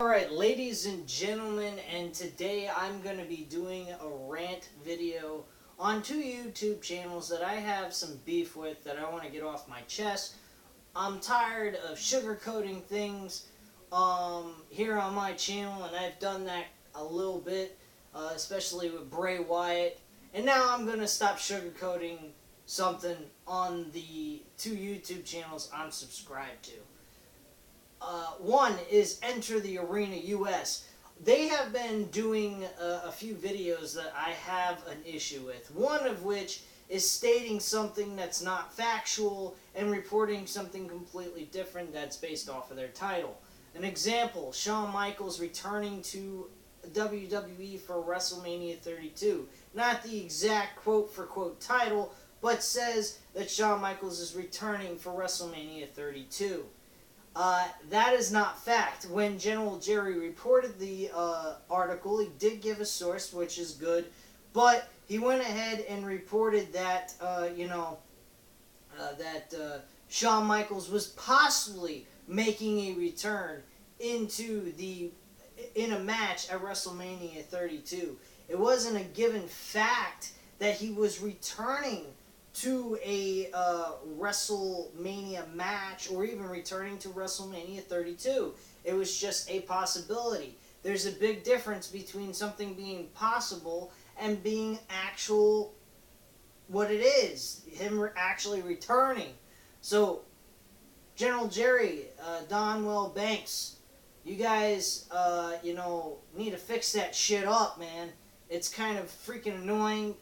Alright, ladies and gentlemen, and today I'm going to be doing a rant video on two YouTube channels that I have some beef with that I want to get off my chest. I'm tired of sugarcoating things here on my channel, and I've done that a little bit, especially with Bray Wyatt. And now I'm going to stop sugarcoating something on the two YouTube channels I'm subscribed to. One is Enter the Arena US. They have been doing a few videos that I have an issue with. One of which is stating something that's not factual and reporting something completely different that's based off of their title. An example, Shawn Michaels returning to WWE for WrestleMania 32. Not the exact quote-for-quote title, but says that Shawn Michaels is returning for WrestleMania 32. That is not fact. When General Jerry reported the article, he did give a source, which is good, but he went ahead and reported that, Shawn Michaels was possibly making a return in a match at WrestleMania 32. It wasn't a given fact that he was returning to a WrestleMania match or even returning to WrestleMania 32. It was just a possibility. There's a big difference between something being possible and being actual what it is. Him actually returning. So, General Jerry, Donwell Banks, you guys, need to fix that shit up, man. It's kind of freaking annoying.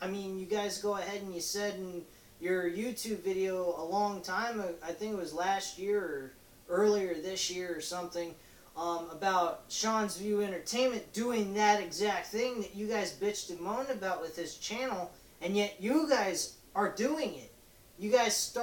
I mean, you guys go ahead and you said in your YouTube video a long time, I think it was last year or earlier this year or something, about seanzviewent Entertainment doing that exact thing that you guys bitched and moaned about with his channel, and yet you guys are doing it. You guys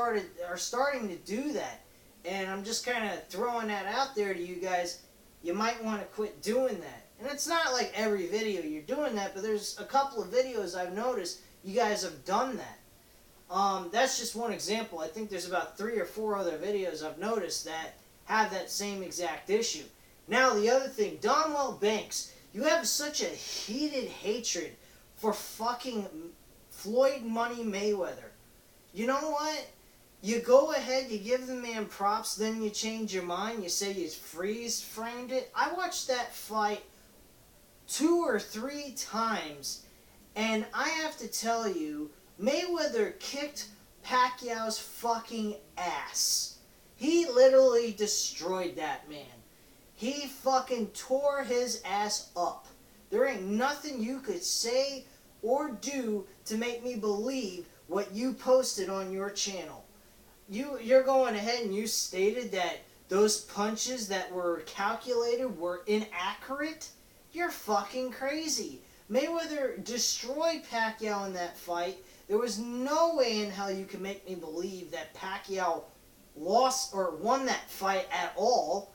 are starting to do that, and I'm just kind of throwing that out there to you guys. You might want to quit doing that. And it's not like every video you're doing that, but there's a couple of videos I've noticed you guys have done that. That's just one example. I think there's about 3 or 4 other videos I've noticed that have that same exact issue. Now, the other thing, Donwell Banks, you have such a heated hatred for fucking Floyd Money Mayweather. You know what? You go ahead, you give the man props, then you change your mind, you say you freeze-framed it. I watched that fight 2 or 3 times, and I have to tell you, Mayweather kicked Pacquiao's fucking ass. He literally destroyed that man. He fucking tore his ass up. There ain't nothing you could say or do to make me believe what you posted on your channel. You're going ahead and you stated that those punches that were calculated were inaccurate? You're fucking crazy. Mayweather destroyed Pacquiao in that fight. There was no way in hell you could make me believe that Pacquiao lost or won that fight at all.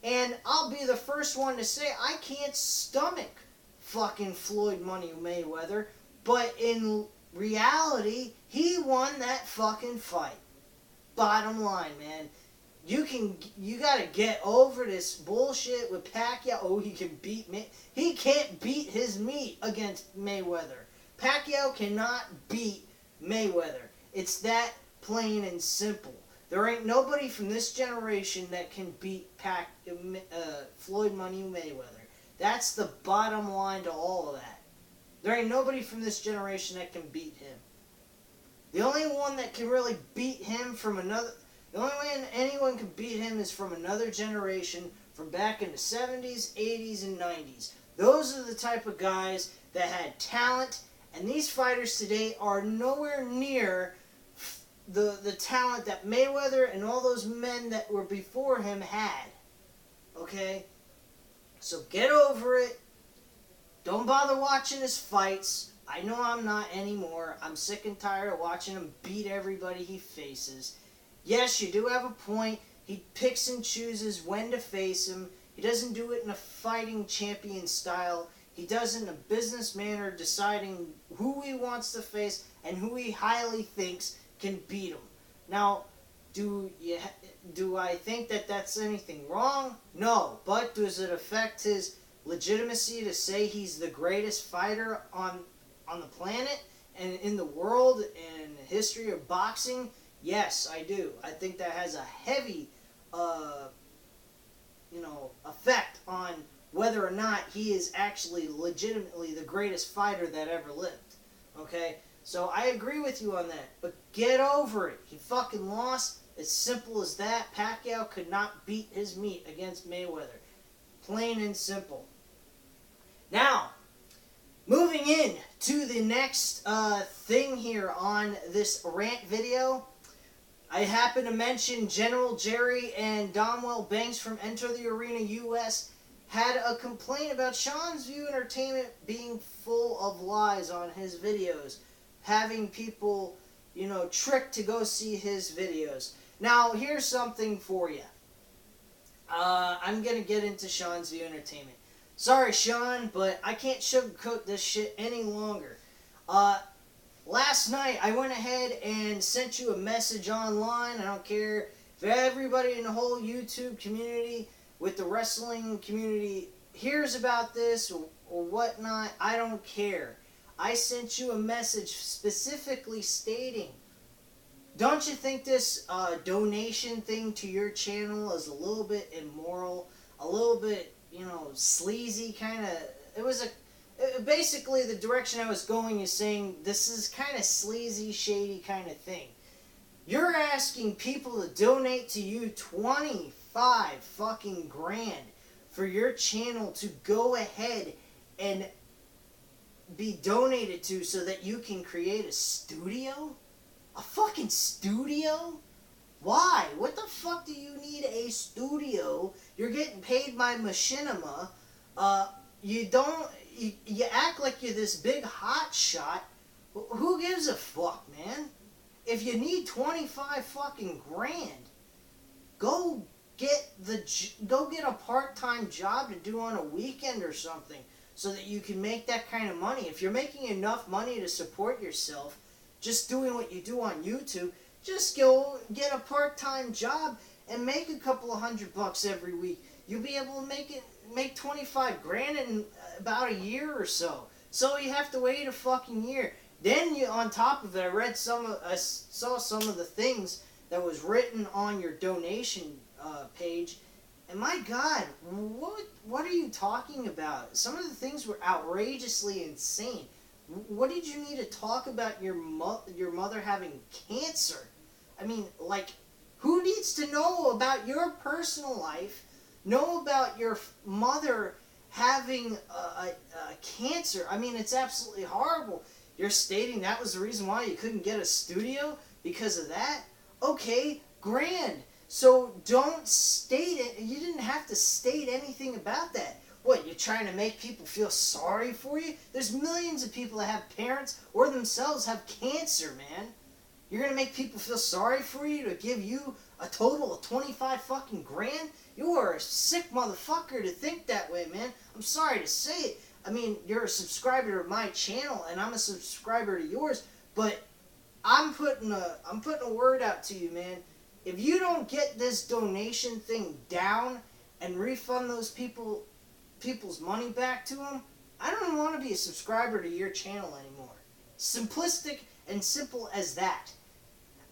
And I'll be the first one to say I can't stomach fucking Floyd Money Mayweather. But in reality, he won that fucking fight. Bottom line, man. You gotta get over this bullshit with Pacquiao. Oh, he can beat me. He can't beat his meat against Mayweather. Pacquiao cannot beat Mayweather. It's that plain and simple. There ain't nobody from this generation that can beat Floyd Money Mayweather. That's the bottom line to all of that. There ain't nobody from this generation that can beat him. The only one that can really beat him from another... The only way anyone can beat him is from another generation, from back in the 70s, 80s, and 90s. Those are the type of guys that had talent, and these fighters today are nowhere near the talent that Mayweather and all those men that were before him had. Okay? So get over it. Don't bother watching his fights. I know I'm not anymore. I'm sick and tired of watching him beat everybody he faces. Yes, you do have a point. He picks and chooses when to face him. He doesn't do it in a fighting champion style. He does it in a business manner, deciding who he wants to face and who he highly thinks can beat him. Now, Do I think that that's anything wrong? No. But does it affect his legitimacy to say he's the greatest fighter on the planet and in the world and history of boxing? Yes, I do. I think that has a heavy, effect on whether or not he is actually legitimately the greatest fighter that ever lived. Okay? So I agree with you on that. But get over it. He fucking lost. As simple as that. Pacquiao could not beat his meat against Mayweather. Plain and simple. Now, moving in to the next thing here on this rant video, I happen to mention General Jerry and Domwell Banks from Enter the Arena US had a complaint about Sean's View Entertainment being full of lies on his videos, having people, tricked to go see his videos. Now, here's something for you. I'm going to get into Sean's View Entertainment. Sorry, Sean, but I can't sugarcoat this shit any longer. Last night, I went ahead and sent you a message online. I don't care if everybody in the whole YouTube community with the wrestling community hears about this or whatnot. I don't care. I sent you a message specifically stating, don't you think this donation thing to your channel is a little bit immoral, a little bit, sleazy kind of? It was basically the direction I was going is saying this is kind of sleazy, shady kind of thing. You're asking people to donate to you 25 fucking grand for your channel to go ahead and be donated to so that you can create a studio? A fucking studio? Why? What the fuck do you need a studio? You're getting paid by machinima. You act like you're this big hot shot. Who gives a fuck, man? If you need 25 fucking grand, go get a part-time job to do on a weekend or something so that you can make that kind of money. If you're making enough money to support yourself just doing what you do on YouTube, just go get a part-time job and make a couple of $100 every week. You'll be able to make 25 grand in about a year or so. So you have to wait a fucking year. Then on top of it, I saw some of the things that was written on your donation page, and my God, what are you talking about? Some of the things were outrageously insane. What did you need to talk about your mother having cancer? I mean, like, who needs to know about your personal life, know about your mother having cancer? I mean, it's absolutely horrible. You're stating that was the reason why you couldn't get a studio because of that? Okay, grand. So don't state it. You didn't have to state anything about that. What, you're trying to make people feel sorry for you? There's millions of people that have parents or themselves have cancer, man. You're going to make people feel sorry for you to give you a total of 25 fucking grand? You are a sick motherfucker to think that way, man. I'm sorry to say it. I mean, you're a subscriber to my channel, and I'm a subscriber to yours, but I'm putting a word out to you, man. If you don't get this donation thing down and refund those people's money back to them, I don't want to be a subscriber to your channel anymore. Simplistic and simple as that.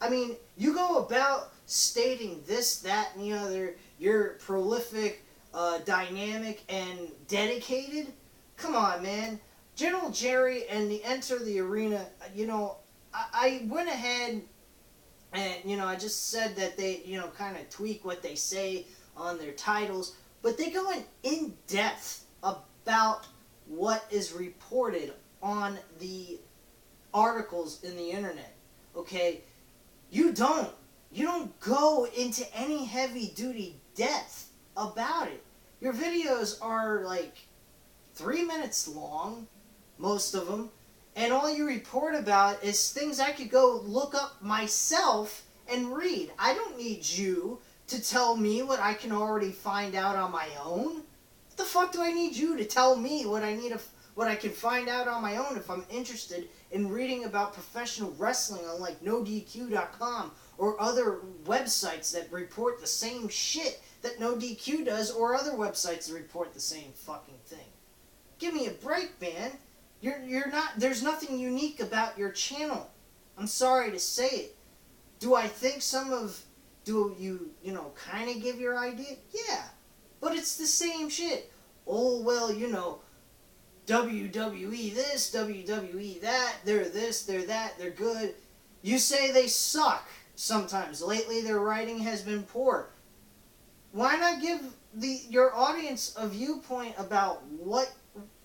I mean, you go about stating this, that, and the other. You're prolific, dynamic, and dedicated. Come on, man. General Jerry and the Enter the Arena, I went ahead and, I just said that they, kind of tweak what they say on their titles, but they go in depth about what is reported on the articles in the internet, okay? You don't go into any heavy-duty depth about it. Your videos are, like, 3 minutes long, most of them, and all you report about is things I could go look up myself and read. I don't need you to tell me what I can already find out on my own. What the fuck do I need you to tell me what I can find out on my own if I'm interested in reading about professional wrestling on like NoDQ.com or other websites that report the same shit that No DQ does, or other websites that report the same fucking thing. Give me a break, man. You're not, there's nothing unique about your channel. I'm sorry to say it. Do I think do you kind of give your idea? Yeah. But it's the same shit. Oh, well, WWE this, WWE that, they're this, they're that, they're good. You say they suck sometimes. Lately their writing has been poor. Why not give your audience a viewpoint about what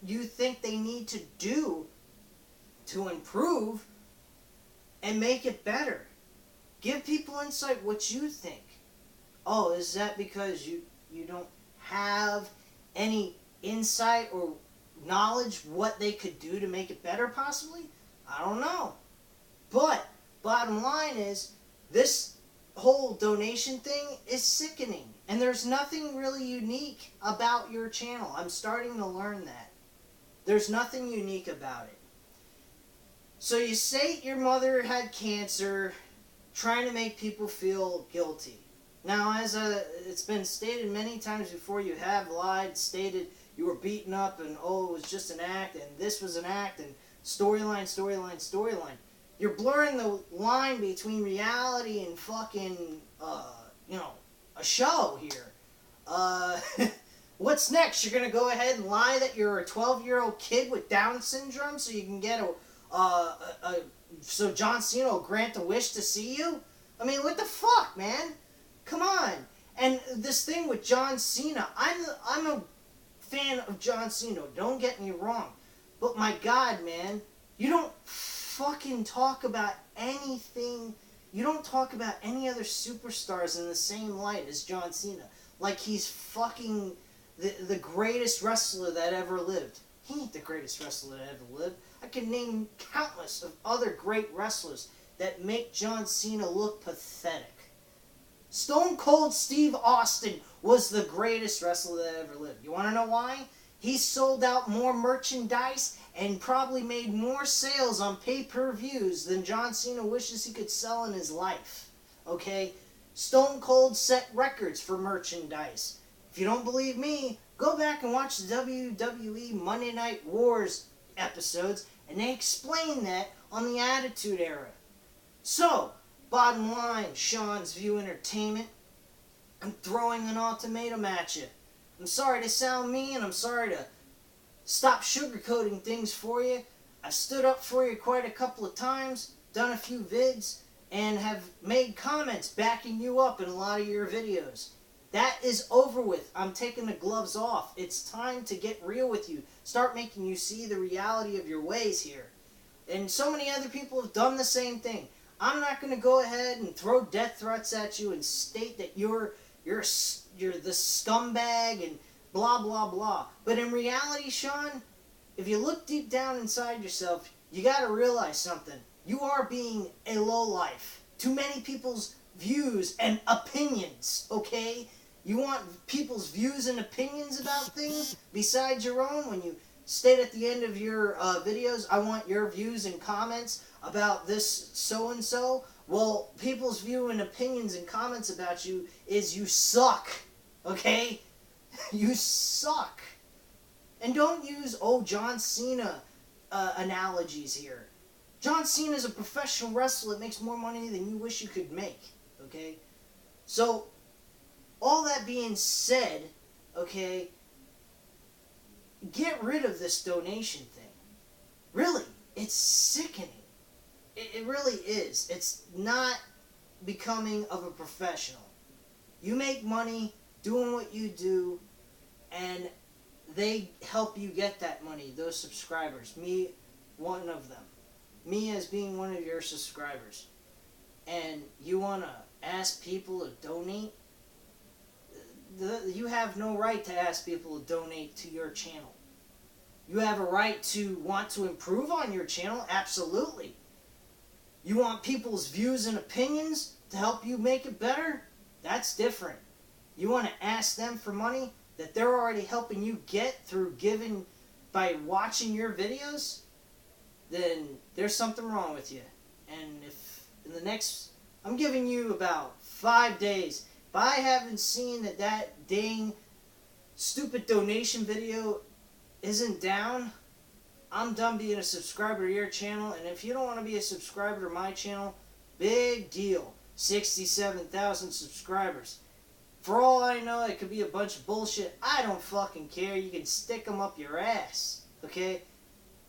you think they need to do to improve and make it better? Give people insight what you think. Oh, is that because you don't have any insight or knowledge what they could do to make it better, possibly? I don't know. But bottom line is, this whole donation thing is sickening. And there's nothing really unique about your channel. I'm starting to learn that. There's nothing unique about it. So you say your mother had cancer, trying to make people feel guilty. Now, as it's been stated many times before, you have lied, stated you were beaten up, and oh, it was just an act, and this was an act, and storyline, storyline, storyline. You're blurring the line between reality and fucking, a show here. What's next? You're gonna go ahead and lie that you're a 12-year-old kid with Down syndrome so you can get so John Cena will grant the wish to see you? I mean, what the fuck, man? Come on. And this thing with John Cena, I'm a fan of John Cena, don't get me wrong. But my God, man, you don't fucking talk about anything. You don't talk about any other superstars in the same light as John Cena. Like he's fucking the greatest wrestler that ever lived. He ain't the greatest wrestler that ever lived. I can name countless of other great wrestlers that make John Cena look pathetic. Stone Cold Steve Austin was the greatest wrestler that ever lived. You want to know why? He sold out more merchandise and probably made more sales on pay-per-views than John Cena wishes he could sell in his life. Okay? Stone Cold set records for merchandise. If you don't believe me, go back and watch the WWE Monday Night Wars episodes, and they explain that on the Attitude Era. So, bottom line, Sean's View Entertainment, I'm throwing an ultimatum at you. I'm sorry to sound mean, I'm sorry to stop sugarcoating things for you. I've stood up for you quite a couple of times, done a few vids, and have made comments backing you up in a lot of your videos. That is over with. I'm taking the gloves off. It's time to get real with you. Start making you see the reality of your ways here. And so many other people have done the same thing. I'm not going to go ahead and throw death threats at you and state that you're the scumbag and blah, blah, blah. But in reality, Sean, if you look deep down inside yourself, you got to realize something. You are being a lowlife. Too many people's views and opinions, okay? You want people's views and opinions about things besides your own? When you state at the end of your videos, I want your views and comments about this so-and-so. Well, people's view and opinions and comments about you is you suck, okay? You suck. And don't use, John Cena analogies here. John Cena is a professional wrestler that makes more money than you wish you could make, okay? So, all that being said, okay, get rid of this donation thing. Really, it's sickening. It really is. It's not becoming of a professional. You make money doing what you do, and they help you get that money, those subscribers. Me, one of them. Me as being one of your subscribers. And you want to ask people to donate? You have no right to ask people to donate to your channel. You have a right to want to improve on your channel, absolutely. You want people's views and opinions to help you make it better? That's different. You want to ask them for money that they're already helping you get through giving by watching your videos? Then there's something wrong with you. And if in the next I'm giving you about 5 days. If I haven't seen that dang stupid donation video isn't down, I'm done being a subscriber to your channel. And if you don't want to be a subscriber to my channel, big deal. 67,000 subscribers. For all I know, it could be a bunch of bullshit. I don't fucking care. You can stick them up your ass. Okay?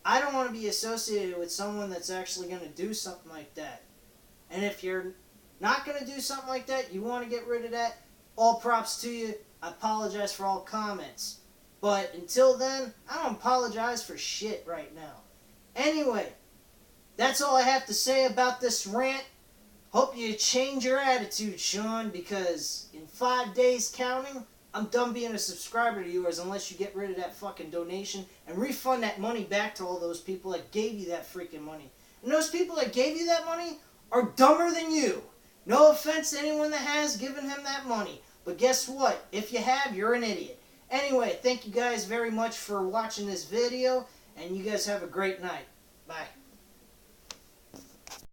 I don't want to be associated with someone that's actually going to do something like that. And if you're not going to do something like that, you want to get rid of that, all props to you. I apologize for all comments. But until then, I don't apologize for shit right now. Anyway, that's all I have to say about this rant. Hope you change your attitude, Sean, because in 5 days counting, I'm done being a subscriber to yours unless you get rid of that fucking donation and refund that money back to all those people that gave you that freaking money. And those people that gave you that money are dumber than you. No offense to anyone that has given him that money. But guess what? If you have, you're an idiot. Anyway, thank you guys very much for watching this video, and you guys have a great night. Bye.